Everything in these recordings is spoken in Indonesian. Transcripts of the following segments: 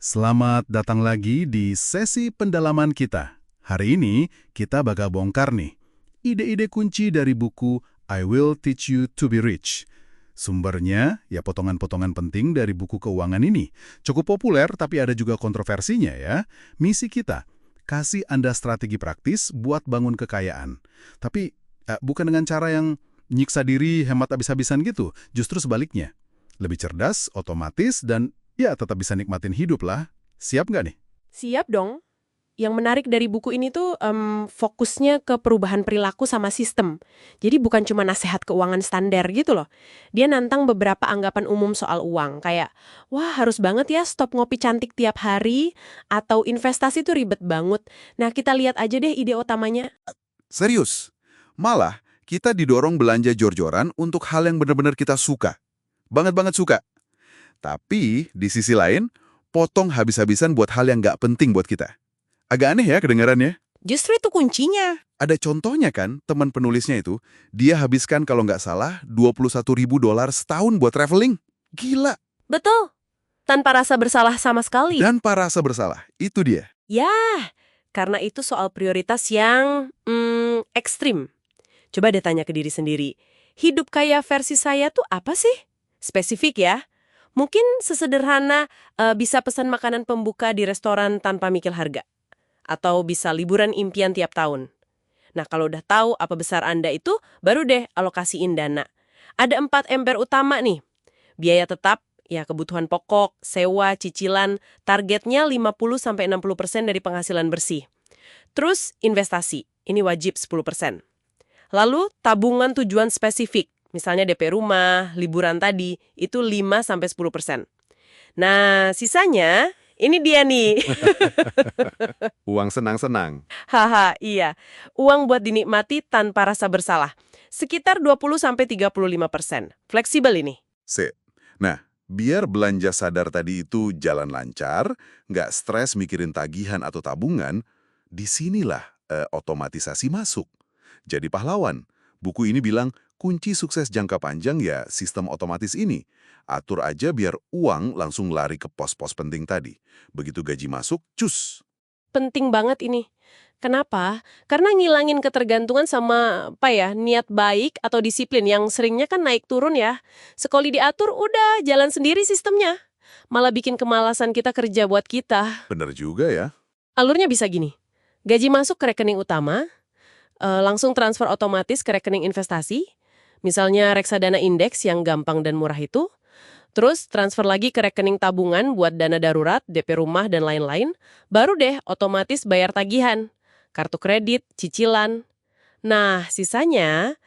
Selamat datang lagi di sesi pendalaman kita. Hari ini kita bakal bongkar nih ide-ide kunci dari buku I Will Teach You to Be Rich. Sumbernya ya potongan-potongan penting dari buku keuangan ini. Cukup populer tapi ada juga kontroversinya ya. Misi kita, kasih Anda strategi praktis buat bangun kekayaan. Tapi bukan dengan cara yang nyiksa diri, hemat habis-habisan gitu. Justru sebaliknya. Lebih cerdas, otomatis, dan ya, tetap bisa nikmatin hidup lah. Siap nggak nih? Siap dong. Yang menarik dari buku ini tuh fokusnya ke perubahan perilaku sama sistem. Jadi bukan cuma nasihat keuangan standar gitu loh. Dia nantang beberapa anggapan umum soal uang. Kayak, wah harus banget ya stop ngopi cantik tiap hari. Atau investasi tuh ribet banget. Nah kita lihat aja deh ide utamanya. Serius. Malah, kita didorong belanja jor-joran untuk hal yang benar-benar kita suka. Banget-banget suka. Tapi, di sisi lain, potong habis-habisan buat hal yang nggak penting buat kita. Agak aneh ya kedengarannya. Justru itu kuncinya. Ada contohnya kan, teman penulisnya itu, dia habiskan kalau nggak salah $21.000 setahun buat traveling. Gila. Betul. Tanpa rasa bersalah sama sekali. Dan para rasa bersalah, itu dia. Ya, karena itu soal prioritas yang ekstrim. Coba deh tanya ke diri sendiri. Hidup kaya versi saya tuh apa sih? Spesifik ya. Mungkin sesederhana bisa pesan makanan pembuka di restoran tanpa mikir harga. Atau bisa liburan impian tiap tahun. Nah, kalau udah tahu apa besar Anda itu, baru deh alokasiin dana. Ada 4 ember utama nih. Biaya tetap, ya kebutuhan pokok, sewa, cicilan, targetnya 50-60% dari penghasilan bersih. Terus investasi, ini wajib 10%. Lalu tabungan tujuan spesifik. Misalnya DP rumah, liburan tadi, itu 5-10%. Nah, sisanya, ini dia nih. Uang senang-senang. Haha, iya. Uang buat dinikmati tanpa rasa bersalah. Sekitar 20-35%. Fleksibel ini. Sip. Nah, biar belanja sadar tadi itu jalan lancar, nggak stres mikirin tagihan atau tabungan, disinilah otomatisasi masuk. Jadi pahlawan. Buku ini bilang, kunci sukses jangka panjang ya sistem otomatis ini. Atur aja biar uang langsung lari ke pos-pos penting tadi. Begitu gaji masuk, cus. Penting banget ini. Kenapa? Karena ngilangin ketergantungan sama niat baik atau disiplin yang seringnya kan naik turun ya. Sekali diatur, udah jalan sendiri sistemnya. Malah bikin kemalasan kita kerja buat kita. Bener juga ya. Alurnya bisa gini. Gaji masuk ke rekening utama, langsung transfer otomatis ke rekening investasi, misalnya reksadana indeks yang gampang dan murah itu, terus transfer lagi ke rekening tabungan buat dana darurat, DP rumah, dan lain-lain, baru deh otomatis bayar tagihan, kartu kredit, cicilan. Nah, sisanya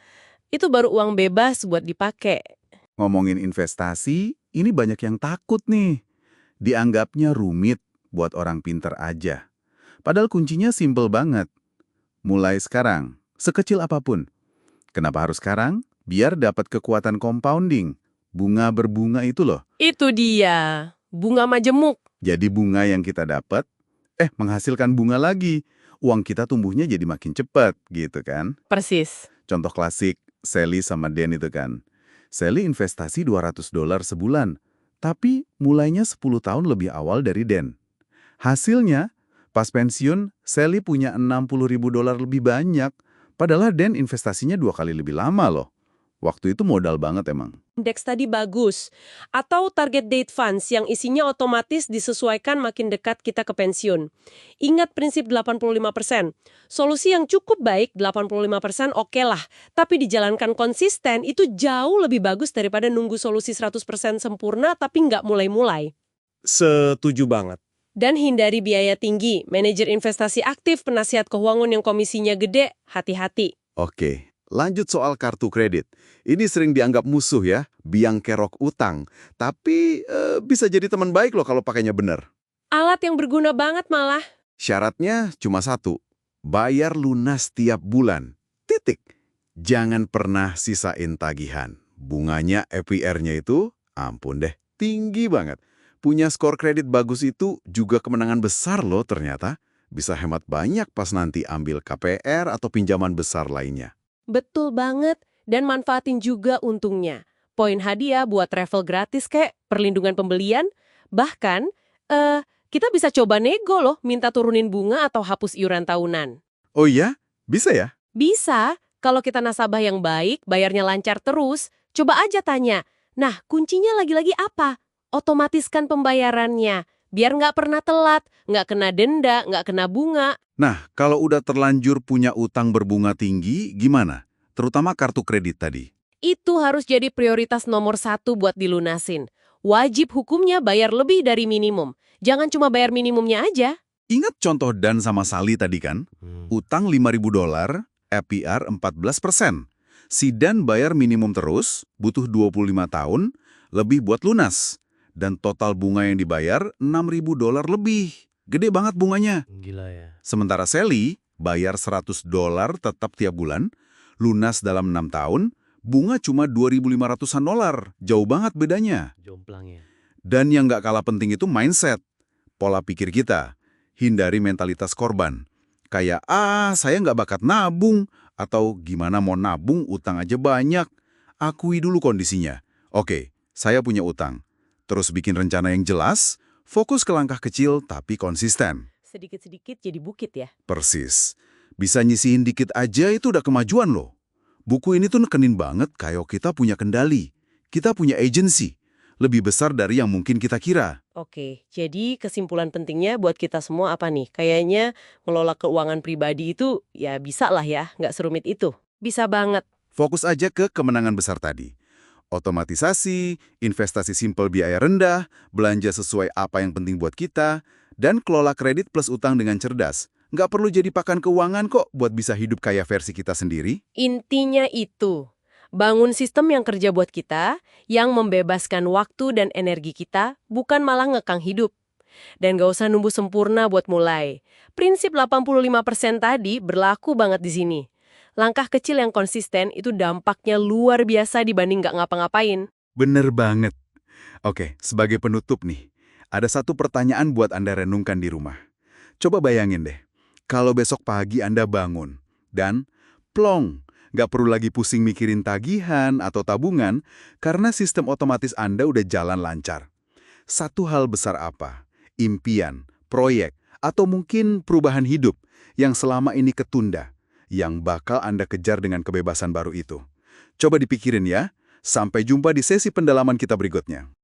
itu baru uang bebas buat dipakai. Ngomongin investasi, ini banyak yang takut nih. Dianggapnya rumit buat orang pinter aja. Padahal kuncinya simpel banget. Mulai sekarang, sekecil apapun. Kenapa harus sekarang? Biar dapat kekuatan compounding. Bunga berbunga itu loh. Itu dia, bunga majemuk. Jadi bunga yang kita dapat, menghasilkan bunga lagi. Uang kita tumbuhnya jadi makin cepat, gitu kan. Persis. Contoh klasik, Sally sama Dan itu kan. Sally investasi $200 sebulan, tapi mulainya 10 tahun lebih awal dari Dan. Hasilnya, pas pensiun, Sally punya $60.000 lebih banyak, padahal Dan investasinya 2 kali lebih lama loh. Waktu itu modal banget emang. Indeks tadi bagus. Atau target date funds yang isinya otomatis disesuaikan makin dekat kita ke pensiun. Ingat prinsip 85%. Solusi yang cukup baik 85% oke lah. Tapi dijalankan konsisten itu jauh lebih bagus daripada nunggu solusi 100% sempurna tapi nggak mulai-mulai. Setuju banget. Dan hindari biaya tinggi. Manajer investasi aktif, penasihat keuangan yang komisinya gede, hati-hati. Oke, lanjut soal kartu kredit. Ini sering dianggap musuh ya, biang kerok utang. Tapi bisa jadi teman baik loh kalau pakainya benar. Alat yang berguna banget malah. Syaratnya cuma satu, bayar lunas tiap bulan. Titik. Jangan pernah sisain tagihan. Bunganya APR-nya itu, ampun deh, tinggi banget. Punya skor kredit bagus itu juga kemenangan besar loh ternyata. Bisa hemat banyak pas nanti ambil KPR atau pinjaman besar lainnya. Betul banget. Dan manfaatin juga untungnya. Poin hadiah buat travel gratis kayak perlindungan pembelian. Bahkan, Kita bisa coba nego loh, minta turunin bunga atau hapus iuran tahunan. Oh iya? Bisa ya? Bisa, kalau kita nasabah yang baik, bayarnya lancar terus. Coba aja tanya, nah kuncinya lagi-lagi apa? Otomatiskan pembayarannya, biar nggak pernah telat, nggak kena denda, nggak kena bunga. Nah, kalau udah terlanjur punya utang berbunga tinggi, gimana? Terutama kartu kredit tadi. Itu harus jadi prioritas nomor 1 buat dilunasin. Wajib hukumnya bayar lebih dari minimum. Jangan cuma bayar minimumnya aja. Ingat contoh Dan sama Sally tadi kan? Utang $5.000, APR 14%. Si Dan bayar minimum terus, butuh 25 tahun, lebih buat lunas. Dan total bunga yang dibayar $6.000 lebih. Gede banget bunganya. Gila ya. Sementara Sally bayar $100 tetap tiap bulan, lunas dalam 6 tahun, bunga cuma $2.500-an. Jauh banget bedanya. Jomplang ya. Dan yang nggak kalah penting itu mindset. Pola pikir kita. Hindari mentalitas korban. Kayak, saya nggak bakat nabung. Atau gimana mau nabung, utang aja banyak. Akui dulu kondisinya. Oke, saya punya utang. Terus bikin rencana yang jelas, fokus ke langkah kecil tapi konsisten. Sedikit-sedikit jadi bukit ya. Persis. Bisa nyisihin dikit aja itu udah kemajuan loh. Buku ini tuh nekenin banget kayak kita punya kendali. Kita punya agency. Lebih besar dari yang mungkin kita kira. Oke, jadi kesimpulan pentingnya buat kita semua apa nih? Kayaknya ngelola keuangan pribadi itu ya bisa lah ya, nggak serumit itu. Bisa banget. Fokus aja ke kemenangan besar tadi. Otomatisasi, investasi simpel biaya rendah, belanja sesuai apa yang penting buat kita, dan kelola kredit plus utang dengan cerdas. Nggak perlu jadi pakan keuangan kok buat bisa hidup kaya versi kita sendiri. Intinya itu. Bangun sistem yang kerja buat kita, yang membebaskan waktu dan energi kita, bukan malah ngekang hidup. Dan gak usah nunggu sempurna buat mulai. Prinsip 85% tadi berlaku banget di sini. Langkah kecil yang konsisten itu dampaknya luar biasa dibanding gak ngapa-ngapain. Bener banget. Oke, sebagai penutup nih, ada satu pertanyaan buat Anda renungkan di rumah. Coba bayangin deh, kalau besok pagi Anda bangun, dan plong, nggak perlu lagi pusing mikirin tagihan atau tabungan karena sistem otomatis Anda udah jalan lancar. Satu hal besar apa? Impian, proyek, atau mungkin perubahan hidup yang selama ini ketunda, yang bakal Anda kejar dengan kebebasan baru itu. Coba dipikirin ya. Sampai jumpa di sesi pendalaman kita berikutnya.